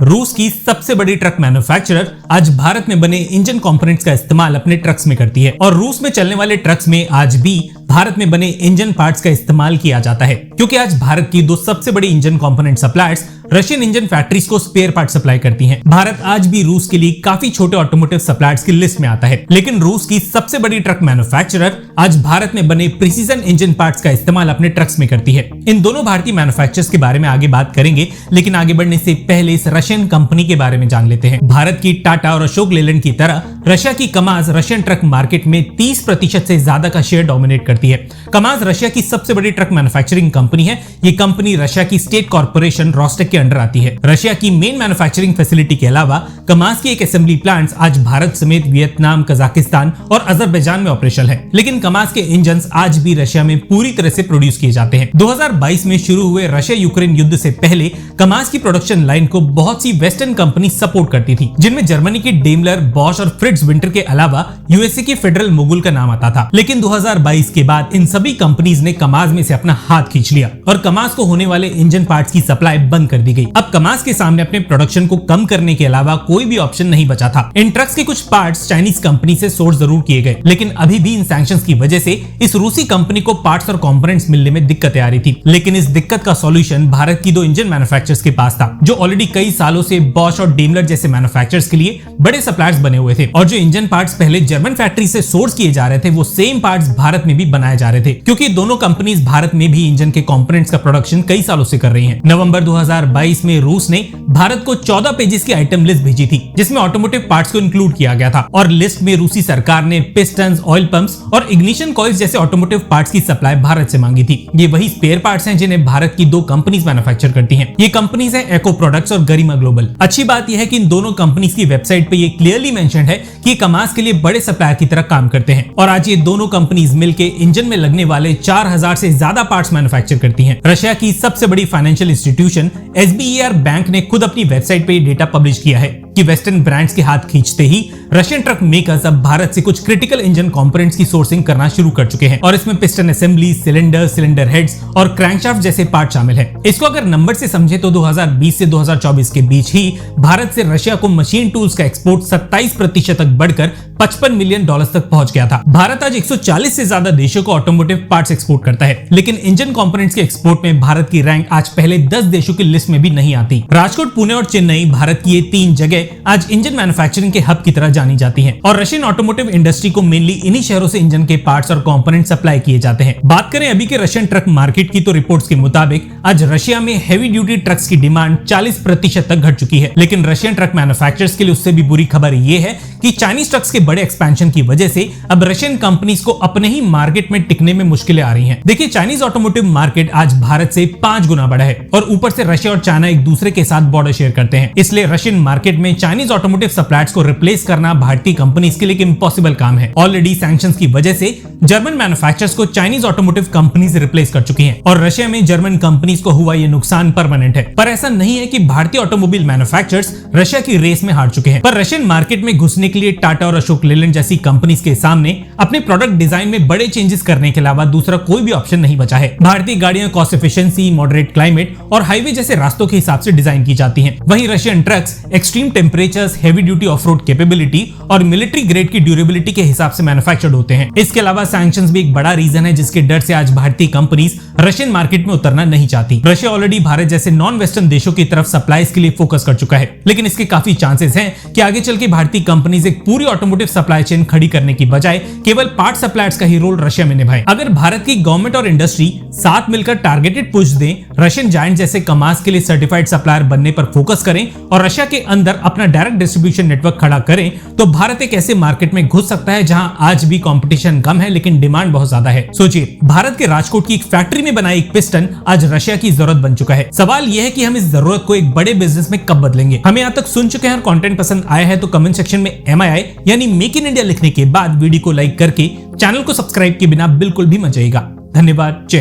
रूस की सबसे बड़ी ट्रक मैन्युफैक्चरर आज भारत में बने इंजन कंपोनेंट्स का इस्तेमाल अपने ट्रक्स में करती है और रूस में चलने वाले ट्रक्स में आज भी भारत में बने इंजन पार्ट्स का इस्तेमाल किया जाता है, क्योंकि आज भारत की दो सबसे बड़ी engine component suppliers Russian engine factories को स्पेयर पार्ट सप्लाई करती हैं। भारत आज भी रूस के लिए काफी छोटे ऑटोमोटिव सप्लायर्स की लिस्ट में आता है, लेकिन रूस की सबसे बड़ी ट्रक मैन्युफैक्चरर आज भारत में बने प्रिसीजन इंजन पार्ट्स का इस्तेमाल अपने ट्रक्स में करती है। इन दोनों भारतीय मैन्युफैक्चरर्स के बारे में आगे बात करेंगे, लेकिन आगे बढ़ने से पहले इस रशियन कंपनी के बारे में जान लेते हैं। भारत की टाटा और अशोक लेलैंड की तरह रशिया की कमाज रशियन ट्रक मार्केट में 30% से ज्यादा का शेयर डोमिनेट करती है। कमाज रशिया की सबसे बड़ी ट्रक मैन्युफैक्चरिंग कंपनी है। ये कंपनी रशिया की स्टेट कॉर्पोरेशन रोस्टेक के अंडर आती है। रशिया की मेन मैन्युफैक्चरिंग फैसिलिटी के अलावा कमाज की एक असेंबली प्लांट्स आज भारत समेत वियतनाम, कजाकिस्तान और अजरबैजान में ऑपरेशनल है, लेकिन कमाज के इंजन्स आज भी रशिया में पूरी तरह से प्रोड्यूस किए जाते हैं। 2022 में शुरू हुए रशिया यूक्रेन युद्ध से पहले कमाज की प्रोडक्शन लाइन को बहुत सी वेस्टर्न कंपनी सपोर्ट करती थी, जिनमें जर्मनी की डेमलर, बॉश और फ्रिट्ज विंटर के अलावा यूएसए की फेडरल मोगुल का नाम आता था। लेकिन 2022 के बाद इन सभी कंपनीज ने कमाज में से अपना हाथ खींच लिया और कमाज को होने वाले इंजन पार्ट्स की सप्लाई बंद कर दी गई। अब कमाज के सामने अपने प्रोडक्शन को कम करने के अलावा कोई भी ऑप्शन नहीं बचा था। इन ट्रक्स के कुछ पार्ट्स चाइनीज कंपनी से सोर्स जरूर किए गए, लेकिन अभी भी इन सैंक्शंस की वजह से इस रूसी कंपनी को पार्ट्स और कंपोनेंट्स मिलने में दिक्कतें आ रही थी। लेकिन इस दिक्कत का सॉल्यूशन भारत की दो इंजन मैन्युफैक्चरर्स के पास था, जो ऑलरेडी कई सालों से बॉश और डेमलर जैसे मैन्युफैक्चरर्स के लिए बड़े सप्लायर्स बने हुए थे, और जो इंजन पार्ट्स पहले जर्मन फैक्ट्री से सोर्स किए जा रहे थे वो सेम पार्ट्स भारत में भी बनाए जा रहे थे, क्योंकि दोनों कंपनीज भारत में भी इंजन के कंपोनेंट्स का प्रोडक्शन कई सालों से कर रही हैं। नवंबर 2022 में रूस ने भारत को 14 पेजेस की आइटम लिस्ट भेजी थी, जिसमें ऑटोमोटिव पार्ट्स को इंक्लूड किया गया था, और लिस्ट में रूसी सरकार ने पिस्टन्स, ऑयल पंप्स और इग्निशन कॉइल्स जैसे ऑटोमोटिव पार्ट्स की सप्लाई भारत से मांगी थी। ये वही स्पेयर पार्ट्स हैं जिन्हें भारत की दो कंपनीज मैन्युफैक्चर करती हैं। ये कंपनीज हैं एको प्रोडक्ट्स और गरिमा ग्लोबल। अच्छी बात यह है कि इन दोनों कंपनीज की वेबसाइट पे ये क्लियरली मेंशन्ड है कि ये कमाज के लिए बड़े सप्लायर की तरह काम करते हैं, और आज ये दोनों कंपनीज मिलकर इंजन में लगने वाले 4000 से ज्यादा पार्ट्स मैन्युफैक्चर करती हैं। रशिया की सबसे बड़ी फाइनेंशियल इंस्टीट्यूशन SBER बैंक ने खुद अपनी वेबसाइट पे डेटा पब्लिश किया है कि वेस्टर्न ब्रांड्स के हाथ खींचते ही रशियन ट्रक मेकर्स अब भारत से कुछ क्रिटिकल इंजन कंपोनेंट्स की सोर्सिंग करना शुरू कर चुके हैं, और इसमें पिस्टन असेंबली, सिलेंडर हेड्स और क्रैंकशाफ्ट जैसे पार्ट शामिल हैं। इसको अगर नंबर से समझे तो 2020 से 2024 के बीच ही भारत से रशिया को मशीन टूल्स का एक्सपोर्ट 27% तक बढ़कर $55 मिलियन तक पहुंच गया था। भारत आज 140 से ज्यादा देशों को ऑटोमोटिव पार्ट्स एक्सपोर्ट करता है, लेकिन इंजन कंपोनेंट्स के एक्सपोर्ट में भारत की रैंक आज पहले 10 देशों की लिस्ट में भी नहीं आती। राजकोट, पुणे और चेन्नई भारत की ये 3 जगह आज इंजन मैन्युफैक्चरिंग के हब की तरह जानी जाती हैं, और रशियन ऑटोमोटिव इंडस्ट्री को मेनली इन्हीं शहरों से इंजन के पार्ट्स और कंपोनेंट सप्लाई किए जाते हैं। बात करें अभी के रशियन ट्रक मार्केट की तो रिपोर्ट्स के मुताबिक आज रशिया में हैवी ड्यूटी ट्रक्स की डिमांड 40% तक घट चुकी है। लेकिन रशियन ट्रक मैन्युफैक्चरर्स के लिए उससे भी बुरी खबर यह है कि चाइनीज ट्रक्स के बड़े एक्सपेंशन की वजह से अब रशियन कंपनीज को अपने ही मार्केट में टिकने में मुश्किलें आ रही हैं। देखिए, चाइनीज ऑटोमोटिव मार्केट आज भारत से 5 गुना बड़ा है, और ऊपर से रशिया और चाइना एक दूसरे के साथ बॉर्डर शेयर करते हैं। इसलिए रशियन मार्केट में चाइनीज ऑटोमोटिव सप्लायर्स को रिप्लेस करना भारतीय कंपनीज के लिए एक इम्पॉसिबल काम है। ऑलरेडी सैंक्शंस की वजह से जर्मन मैन्युफैक्चरर्स को चाइनीज ऑटोमोटिव कंपनीज रिप्लेस कर चुकी हैं, और रशिया में जर्मन कंपनीज को हुआ ये नुकसान परमानेंट है। पर ऐसा नहीं है कि भारतीय ऑटोमोबाइल मैन्युफैक्चरर्स रशिया की रेस में हार चुके हैं, पर रशियन मार्केट में घुसने के लिए टाटा और अशोक लेलैंड जैसी कंपनीज के सामने अपने प्रोडक्ट डिजाइन में बड़े चेंजेस करने के अलावा दूसरा कोई भी ऑप्शन नहीं बचा है। भारतीय गाड़ियां कॉस्ट एफिशिएंसी, मॉडरेट क्लाइमेट और हाईवे जैसे रास्तों के हिसाब से डिजाइन की जाती हैं। वहीं Russian trucks extreme temperatures, heavy duty off-road capability और मिलिट्री ग्रेड की ड्यूरेबिलिटी के हिसाब से मैन्युफैक्चर्ड होते हैं। इसके अलावा सैंक्शंस भी एक बड़ा रीजन है जिसके डर से आज भारतीय कंपनीज रशियन मार्केट में उतरना नहीं चाहती। रशिया ऑलरेडी भारत जैसे नॉन वेस्टर्न देशों की तरफ सप्लाईज के लिए फोकस कर चुका है, लेकिन इसके काफी चांसेस हैं कि आगे चल के भारतीय कंपनीज एक पूरी ऑटोमोटिव सप्लाई चेन खड़ी करने की बजाय केवल पार्ट सप्लायर्स का ही रोल रशिया में निभाए। अगर भारत की गवर्नमेंट और इंडस्ट्री साथ मिलकर टारगेटेड पुश दें, रशियन जायंट जैसे कमाज के लिए सर्टिफाइड सप्लायर बनने पर फोकस करें और रशिया के अंदर अपना डायरेक्ट डिस्ट्रीब्यूशन नेटवर्क खड़ा करें, तो भारत एक ऐसे मार्केट में घुस सकता है जहां आज भी कंपटीशन कम है लेकिन डिमांड बहुत ज्यादा है। सोचिए, भारत के राजकोट की एक फैक्ट्री में बना एक पिस्टन आज रशिया की जरूरत बन चुका है। सवाल यह है कि हम इस जरूरत को एक बड़े बिजनेस में कब बदलेंगे। हमें यहाँ तक सुन चुके हैं और कंटेंट पसंद आया है तो कमेंट सेक्शन में MII यानी मेक इन इंडिया लिखने के बाद वीडियो को लाइक करके चैनल को सब्सक्राइब के बिना बिल्कुल भी मत जाइएगा। धन्यवाद। जय हिंद।